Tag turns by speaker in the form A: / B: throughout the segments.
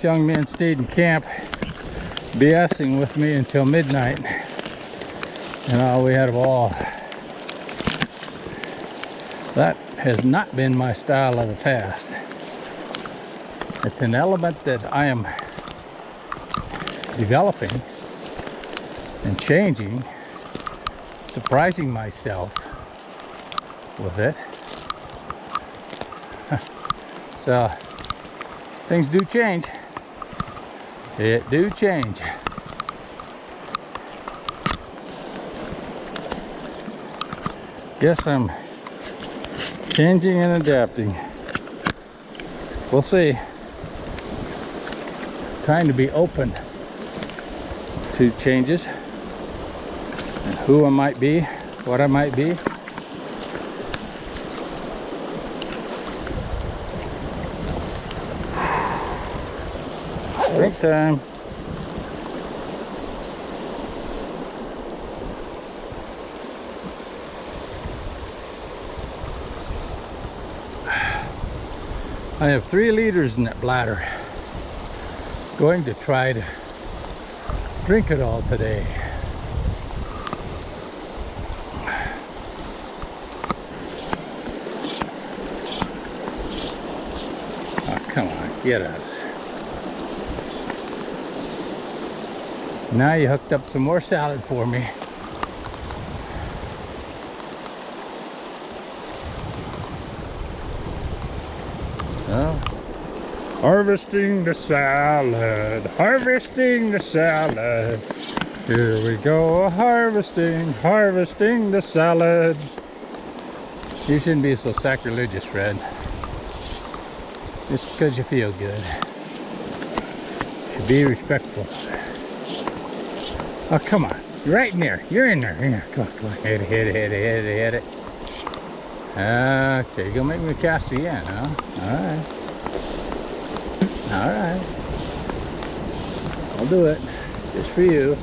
A: young men stayed in camp BSing with me until midnight, and we had a ball. That has not been my style of the past. It's an element that I am developing and changing, surprising myself with it. So things do change. It do change. Guess I'm changing and adapting. We'll see. Trying to be open to changes and who I might be, what I might be. Drink time. I have 3 liters in that bladder. Going to try to drink it all today. Oh, come on, get out. Now you hooked up some more salad for me. Oh. Harvesting the salad, harvesting the salad. Here we go, harvesting the salad. You shouldn't be so sacrilegious, Fred. Just because you feel good. Be respectful. Oh, come on. You're right in there. You're in there. Here, come on. Hit it. Okay, you're gonna make me cast the end, huh? Alright. I'll do it. Just for you.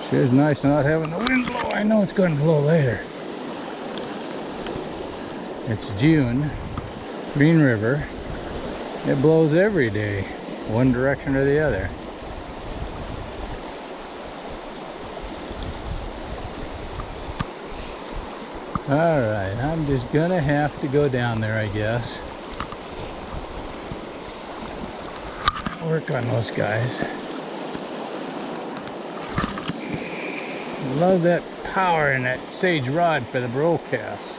A: Sure is nice not having the wind blow. I know it's going to blow later. It's June. Green River. It blows every day, one direction or the other. Alright, I'm just gonna have to go down there, I guess. Work on those guys. Love that power in that sage rod for the broadcast.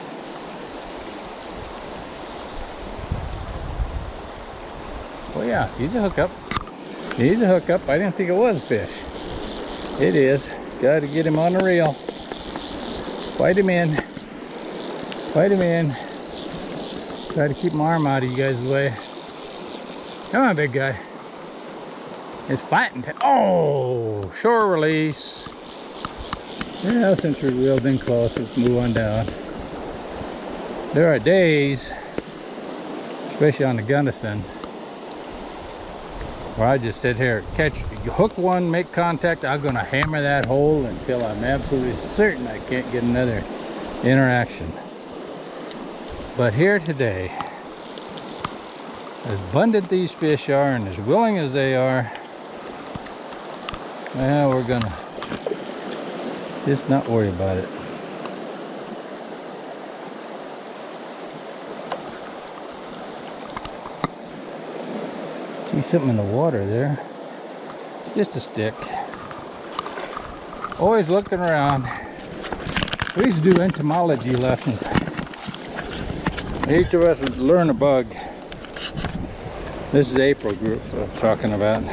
A: Oh yeah, he's a hookup. He's a hookup. I didn't think it was a fish. It is. Got to get him on the reel. Fight him in. Fight him in. Try to keep my arm out of you guys' way. Come on, big guy. It's fighting time. Oh, shore release. Yeah, since we're reeled in close, let's move on down. There are days, especially on the Gunnison, where I just sit here, catch, hook one, make contact. I'm gonna hammer that hole until I'm absolutely certain I can't get another interaction. But here today, as abundant these fish are and as willing as they are, well, we're gonna just not worry about it. See something in the water there. Just a stick. Always looking around. We used to do entomology lessons. Each of us would learn a bug. This is April group I'm talking about.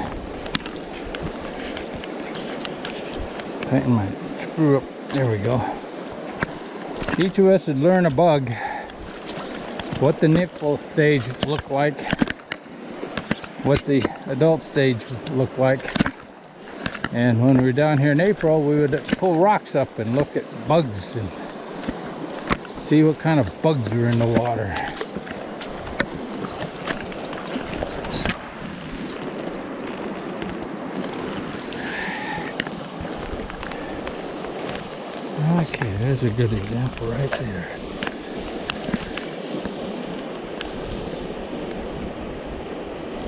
A: Tighten my screw up. There we go. Each of us would learn a bug. What the nipple stage looked like. What the adult stage looked like. And when we were down here in April, we would pull rocks up and look at bugs and see what kind of bugs were in the water. Okay, there's a good example right there.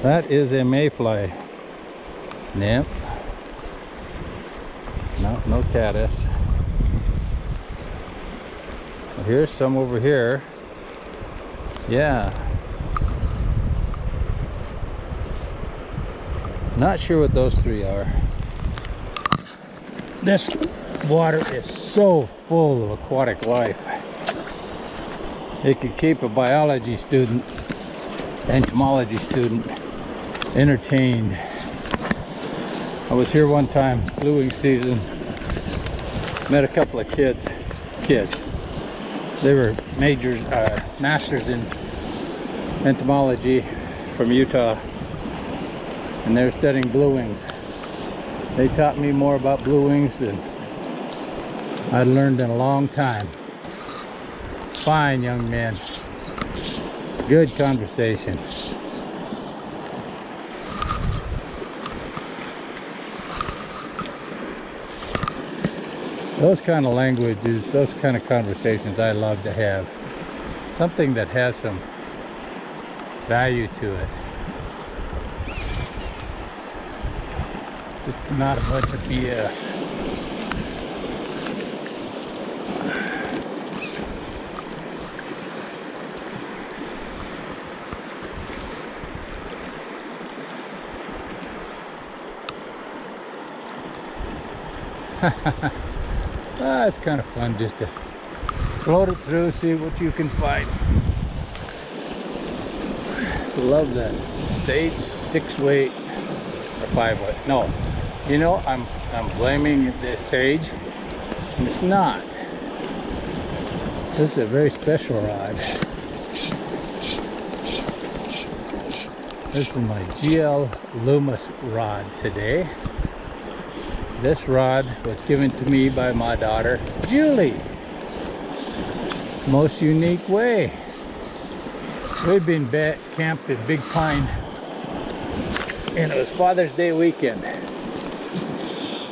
A: That is a mayfly nymph. No caddis. Well, here's some over here. Yeah. Not sure what those three are. This water is so full of aquatic life. It could keep a biology student, entomology student, entertained. I was here one time, blueing season, met a couple of kids. They were majors, masters in entomology from Utah, and they're studying blue wings. They taught me more about blue wings than I'd learned in a long time. Fine young men. Good conversation. Those kind of languages, those kind of conversations I love to have. Something that has some value to it. Just not a bunch of BS. It's kind of fun just to float it through, see what you can find. Love that sage 6-weight or 5-weight. No, you know, I'm blaming the sage. It's not. This is a very special rod. This is my GL Loomis rod today. This rod was given to me by my daughter, Julie. Most unique way. We'd been camped at Big Pine, and it was Father's Day weekend,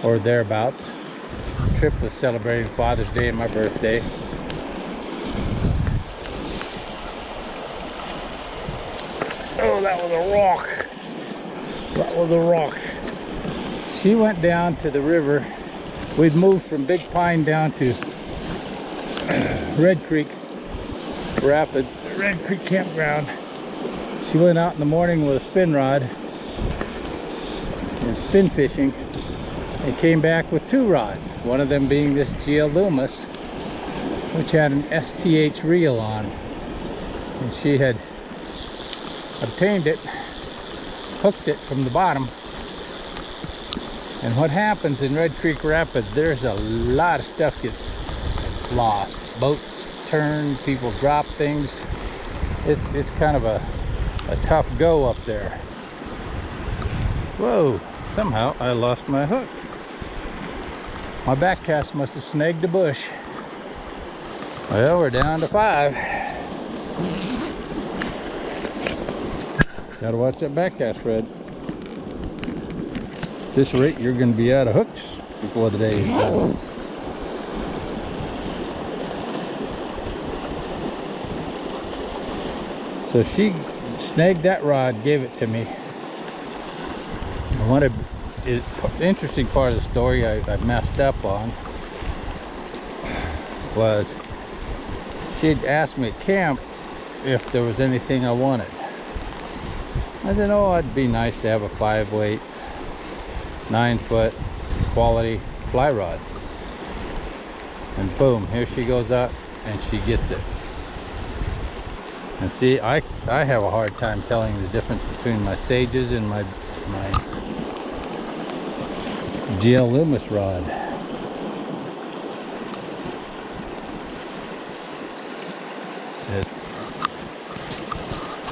A: or thereabouts. The trip was celebrating Father's Day and my birthday. Oh, that was a rock. That was a rock. She went down to the river. We'd moved from Big Pine down to Red Creek Rapids, Red Creek Campground. She went out in the morning with a spin rod and spin fishing, and came back with 2 rods. One of them being this GL Loomis, which had an STH reel on, and she had obtained it, hooked it from the bottom. And what happens in Red Creek Rapids, there's a lot of stuff gets lost. Boats turn, people drop things. It's kind of a tough go up there. Whoa, somehow I lost my hook. My back cast must have snagged a bush. Well, we're down to 5. Gotta watch that back cast, Fred. At this rate, you're going to be out of hooks before the day is done. So she snagged that rod, gave it to me. The interesting part of the story I messed up on was she had asked me at camp if there was anything I wanted. I said, oh, it'd be nice to have a 5-weight, 9-foot quality fly rod. And boom, here she goes out and she gets it. And see, I have a hard time telling the difference between my sages and my GL Loomis rod.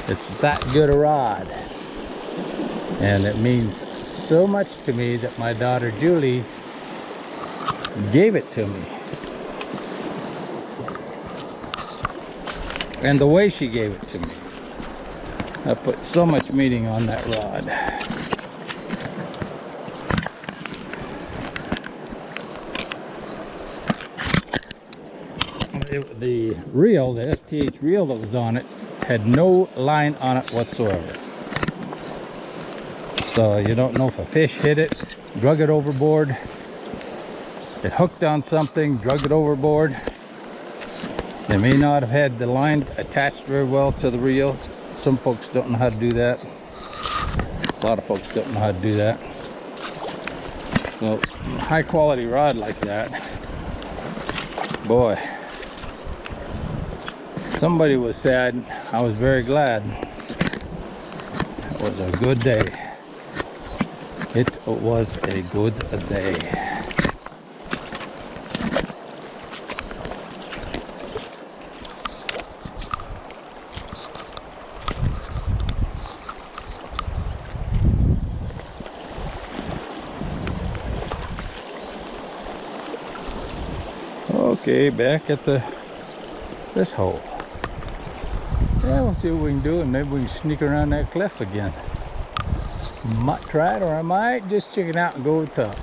A: It's that good a rod, and it means so much to me that my daughter Julie gave it to me, and the way she gave it to me, I put so much meaning on that rod. The reel, the STH reel that was on it, had no line on it whatsoever. So you don't know if a fish hit it, drug it overboard, it hooked on something, drug it overboard. They may not have had the line attached very well to the reel. Some folks don't know how to do that. A lot of folks don't know how to do that. So high quality rod like that, boy, somebody was sad. I was very glad. It was a good day. It was a good day. Okay, back at this hole. Yeah, we'll see what we can do, and maybe we can sneak around that cliff again. Might try it, or I might just check it out and go with top.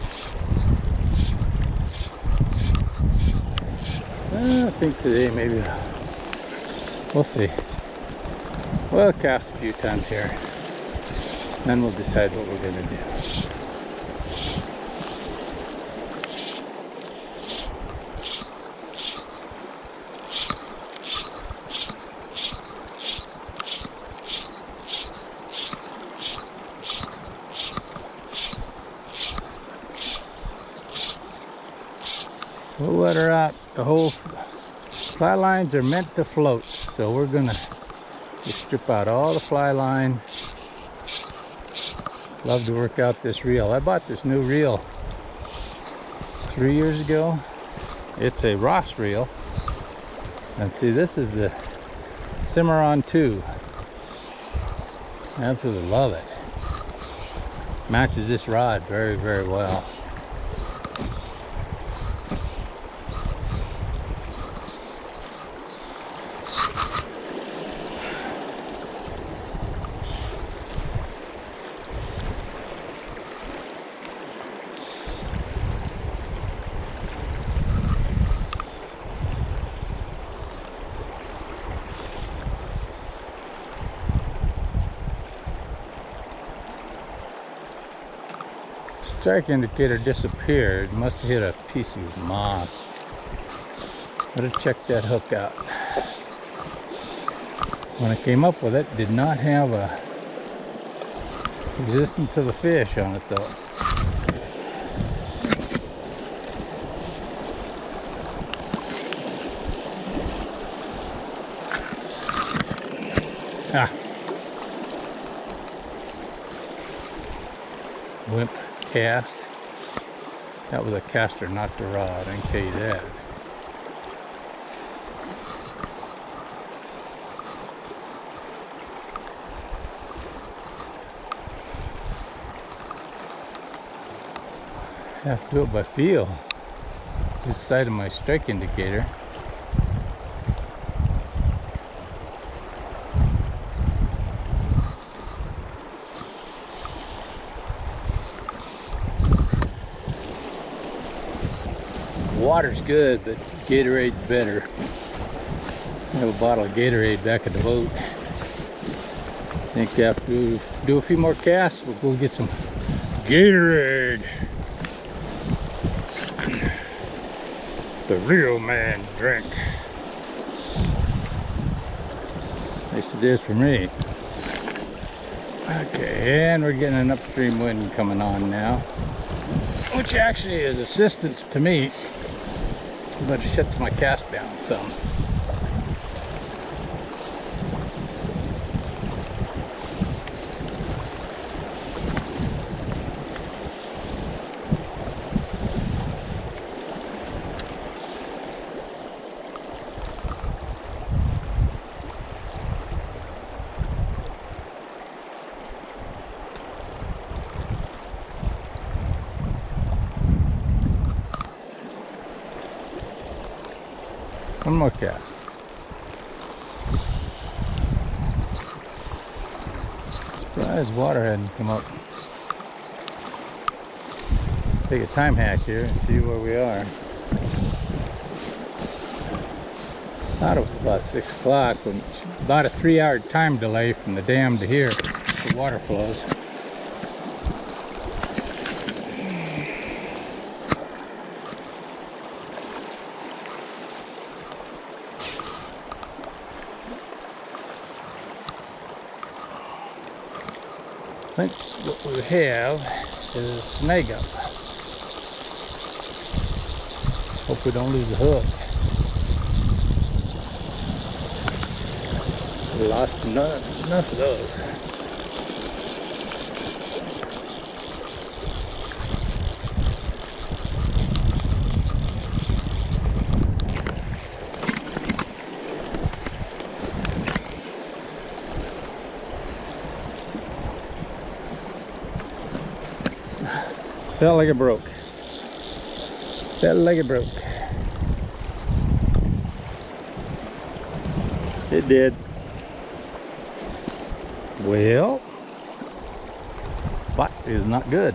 A: I think today maybe we'll see. We'll cast a few times here, then we'll decide what we're gonna do. We'll let her out. The whole fly lines are meant to float, so we're gonna just strip out all the fly line. Love to work out this reel. I bought this new reel 3 years ago. It's a Ross reel, and see, this is the Cimarron 2. Absolutely love it. Matches this rod very, very well. Strike indicator disappeared. Must have hit a piece of moss. Better check that hook out. When I came up with it, did not have a resistance of a fish on it though. Ah. Wimp cast. That was a caster, not the rod, I can tell you that. Have to do it by feel. This side of my strike indicator. Water's good, but Gatorade's better. I have a bottle of Gatorade back at the boat. I think after we do a few more casts, we'll go get some Gatorade. The real man's drink. At least it is for me. Okay, and we're getting an upstream wind coming on now, which actually is assistance to me, but it shuts my cast down some. One more cast. Surprised water hadn't come up. Take a time hack here and see where we are. Thought it was about 6 o'clock, when about a 3-hour time delay from the dam to here, the water flows. think what we have is a snag up. Hope we don't lose the hook. We lost enough of those. Felt like it broke. Felt like it broke. It did. Well, that is not good.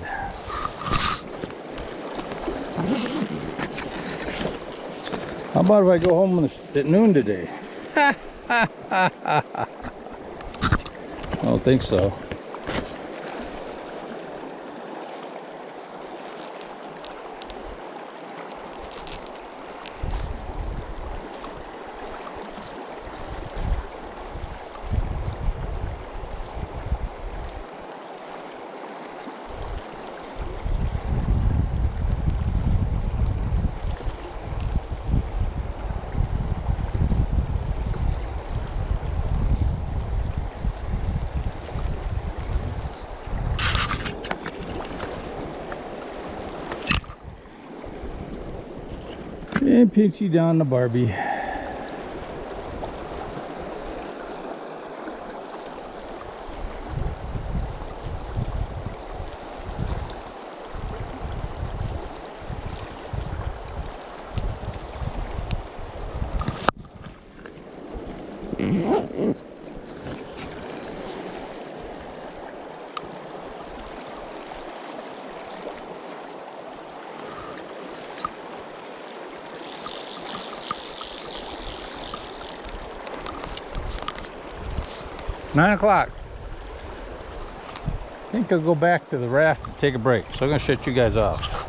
A: How about if I go home at noon today? I don't think so. And pinch you down the Barbie. Nine o'clock. I think I'll go back to the raft and take a break. So I'm gonna shut you guys off.